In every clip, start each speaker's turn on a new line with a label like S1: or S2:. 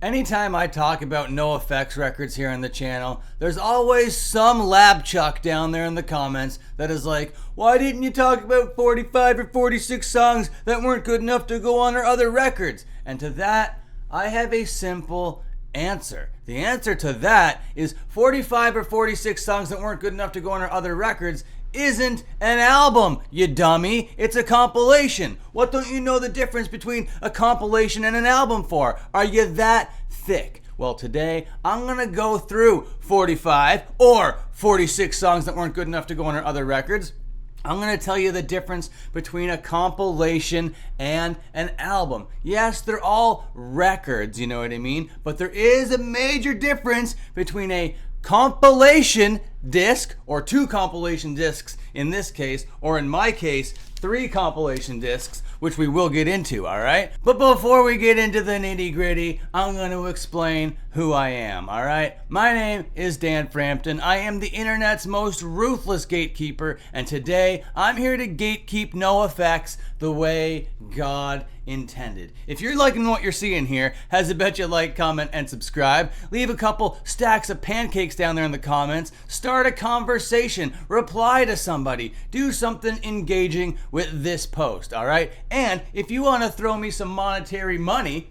S1: Anytime I talk about NOFX records here on the channel, there's always some lab chuck down there in the comments that is like, why didn't you talk about 45 or 46 songs that weren't good enough to go on our other records? And to that, I have a simple answer. The answer to that is 45 or 46 songs that weren't good enough to go on our other records isn't an album, you dummy. It's a compilation. What don't you know the difference between a compilation and an album for? Are you that thick? Well, today I'm gonna go through 45 or 46 songs that weren't good enough to go on our other records. I'm going to tell you the difference between a compilation and an album. Yes, they're all records, you know what I mean? But there is a major difference between a compilation disc, or 2 compilation discs in this case, or in my case, 3 compilation discs, which we will get into, alright? But before we get into the nitty gritty, I'm going to explain who I am, alright? My name is Dan Frampton. I am the internet's most ruthless gatekeeper, and today I'm here to gatekeep NOFX the way God intended. If you're liking what you're seeing here, has a bet you like, comment, and subscribe. Leave a couple stacks of pancakes down there in the comments. Start a conversation. Reply to somebody. Do something engaging with this post, alright? And if you want to throw me some monetary money,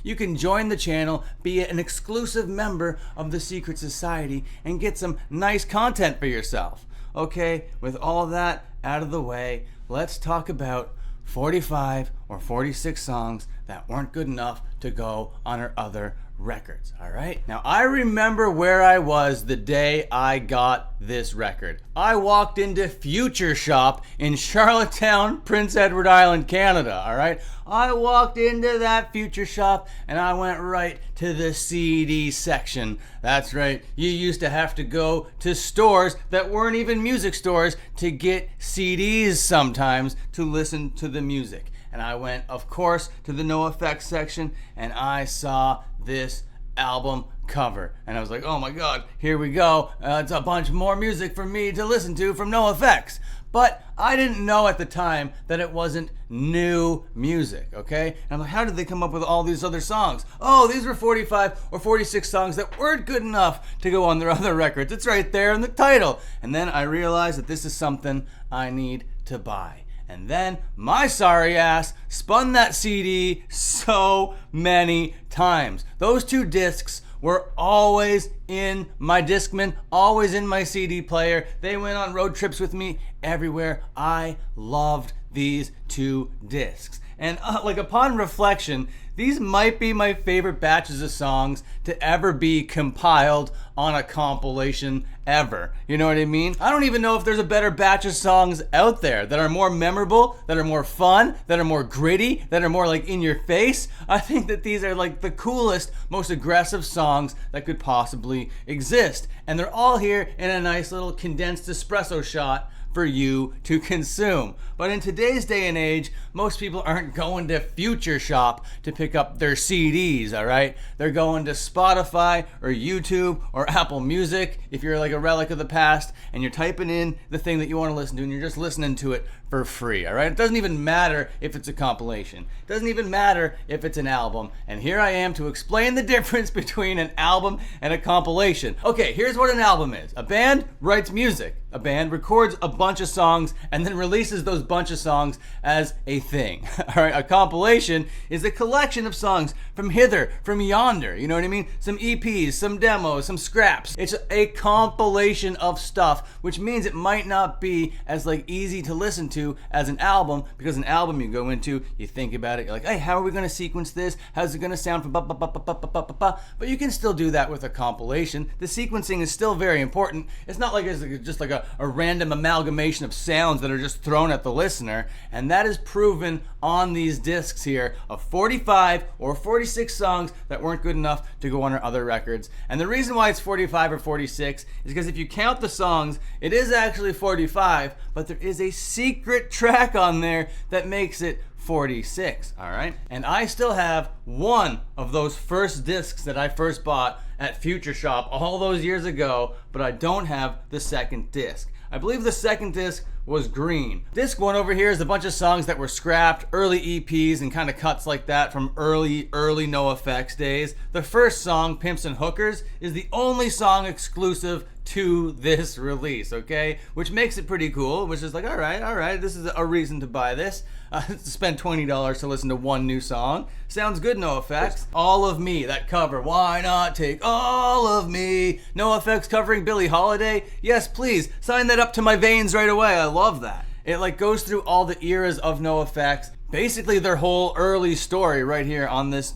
S1: you can join the channel, be an exclusive member of the secret society, and get some nice content for yourself. Okay, with all that out of the way, let's talk about 45 or 46 songs that weren't good enough to go on our other records, all right? Now, I remember where I was the day I got this record. I walked into Future Shop in Charlottetown, Prince Edward Island, Canada, all right? I walked into that Future Shop and I went right to the CD section. That's right, you used to have to go to stores that weren't even music stores to get CDs sometimes to listen to the music. And I went, of course, to the NOFX section and I saw this album cover. And I was like, oh my God, here we go. It's a bunch more music for me to listen to from NOFX. But I didn't know at the time that it wasn't new music, okay? And I'm like, how did they come up with all these other songs? Oh, these were 45 or 46 songs that weren't good enough to go on their other records. It's right there in the title. And then I realized that this is something I need to buy. And then my sorry ass spun that CD so many times. Those 2 discs were always in my Discman, always in my CD player. They went on road trips with me everywhere. I loved these 2 discs. And upon reflection, these might be my favorite batches of songs to ever be compiled on a compilation ever. You know what I mean? I don't even know if there's a better batch of songs out there that are more memorable, that are more fun, that are more gritty, that are more like in your face. I think that these are like the coolest, most aggressive songs that could possibly exist. And they're all here in a nice little condensed espresso shot for you to consume. But in today's day and age, most people aren't going to Future Shop to pick up their CDs, all right? They're going to Spotify or YouTube or Apple Music if you're like a relic of the past and you're typing in the thing that you want to listen to and you're just listening to it for free, all right? It doesn't even matter if it's a compilation. It doesn't even matter if it's an album. And here I am to explain the difference between an album and a compilation. Okay, here's what an album is. A band writes music. A band records a bunch of songs and then releases those bunch of songs as a thing. All right, a compilation is a collection of songs from hither, from yonder. You know what I mean? Some EPs, some demos, some scraps. It's a compilation of stuff, which means it might not be as like easy to listen to as an album, because an album you go into, you think about it, you're like, hey, how are we going to sequence this? How's it going to sound? But you can still do that with a compilation. The sequencing is still very important. It's not like it's just like a random amalgamation of sounds that are just thrown at the listener, and that is proven on these discs here of 45 or 46 songs that weren't good enough to go on our other records. And the reason why it's 45 or 46 is because if you count the songs, it is actually 45, but there is a secret track on there that makes it 46, all right? And I still have one of those first discs that I first bought at Future Shop all those years ago, but I don't have the second disc. I believe the second disc was green. Disc 1 over here is a bunch of songs that were scrapped, early EPs and kind of cuts like that from early NOFX days. The first song, Pimps and Hookers, is the only song exclusive to this release, okay? Which makes it pretty cool, which is like, all right, this is a reason to buy this. To spend $20 to listen to one new song. Sounds good, NOFX. All of Me, that cover. Why not take all of me? NOFX covering Billie Holiday? Yes, please. Sign that up to my veins right away. I love that. It like goes through all the eras of NOFX. Basically their whole early story right here on this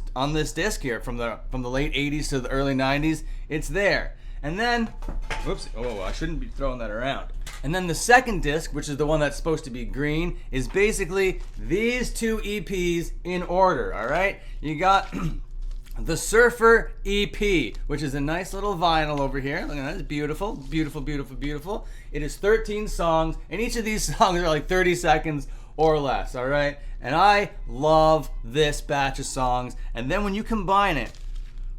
S1: disc here from the late 80s to the early 90s. It's there. And then, whoops, oh, I shouldn't be throwing that around. And then the second disc, which is the one that's supposed to be green, is basically these two EPs in order, all right? You got the Surfer EP, which is a nice little vinyl over here. Look at that, it's beautiful, beautiful, beautiful, beautiful. It is 13 songs, and each of these songs are like 30 seconds or less, all right? And I love this batch of songs. And then when you combine it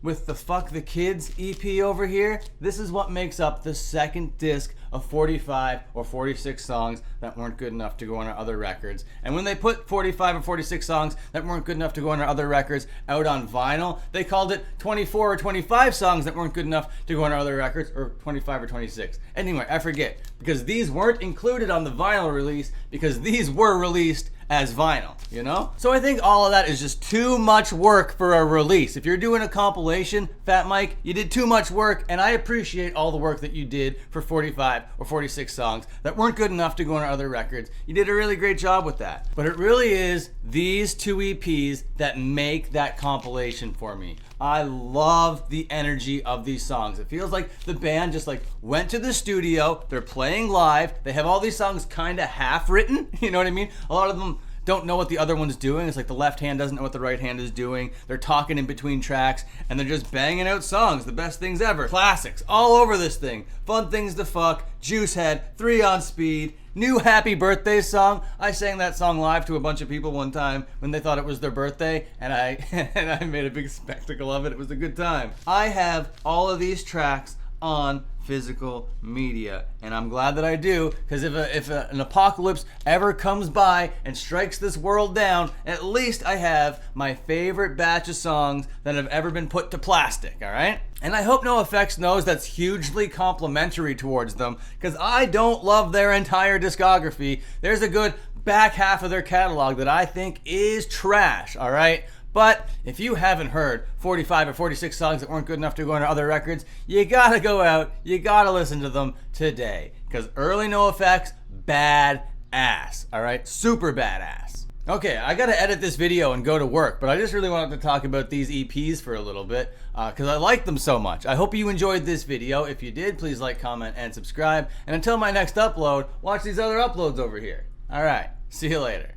S1: with the Fuck the Kids EP over here, this is what makes up the second disc of 45 or 46 songs that weren't good enough to go on our other records. And when they put 45 or 46 songs that weren't good enough to go on our other records out on vinyl, they called it 24 or 25 songs that weren't good enough to go on our other records, or 25 or 26. Anyway, I forget, because these weren't included on the vinyl release because these were released as vinyl, you know? So I think all of that is just too much work for a release. If you're doing a compilation, Fat Mike, you did too much work, and I appreciate all the work that you did for 45 or 46 songs that weren't good enough to go on our other records. You did a really great job with that. But it really is these two EPs that make that compilation for me. I love the energy of these songs. It feels like the band just like went to the studio, they're playing live, they have all these songs kind of half written, you know what I mean? A lot of them don't know what the other one's doing. It's like the left hand doesn't know what the right hand is doing. They're talking in between tracks, and they're just banging out songs, the best things ever. Classics all over this thing. Fun Things to Fuck, Juice Head, 3 on Speed, new Happy Birthday song. I sang that song live to a bunch of people one time when they thought it was their birthday, and I made a big spectacle of it. It was a good time. I have all of these tracks on physical media, and I'm glad that I do, because if an apocalypse ever comes by and strikes this world down, at least I have my favorite batch of songs that have ever been put to plastic, all right? And I hope NOFX knows that's hugely complimentary towards them, because I don't love their entire discography. There's a good back half of their catalog that I think is trash, all right? But if you haven't heard 45 or 46 songs that weren't good enough to go on other records, you gotta go out, you gotta listen to them today. Because early NOFX, bad ass, all right? Super badass. Okay, I gotta edit this video and go to work, but I just really wanted to talk about these EPs for a little bit because I like them so much. I hope you enjoyed this video. If you did, please like, comment, and subscribe. And until my next upload, watch these other uploads over here. All right, see you later.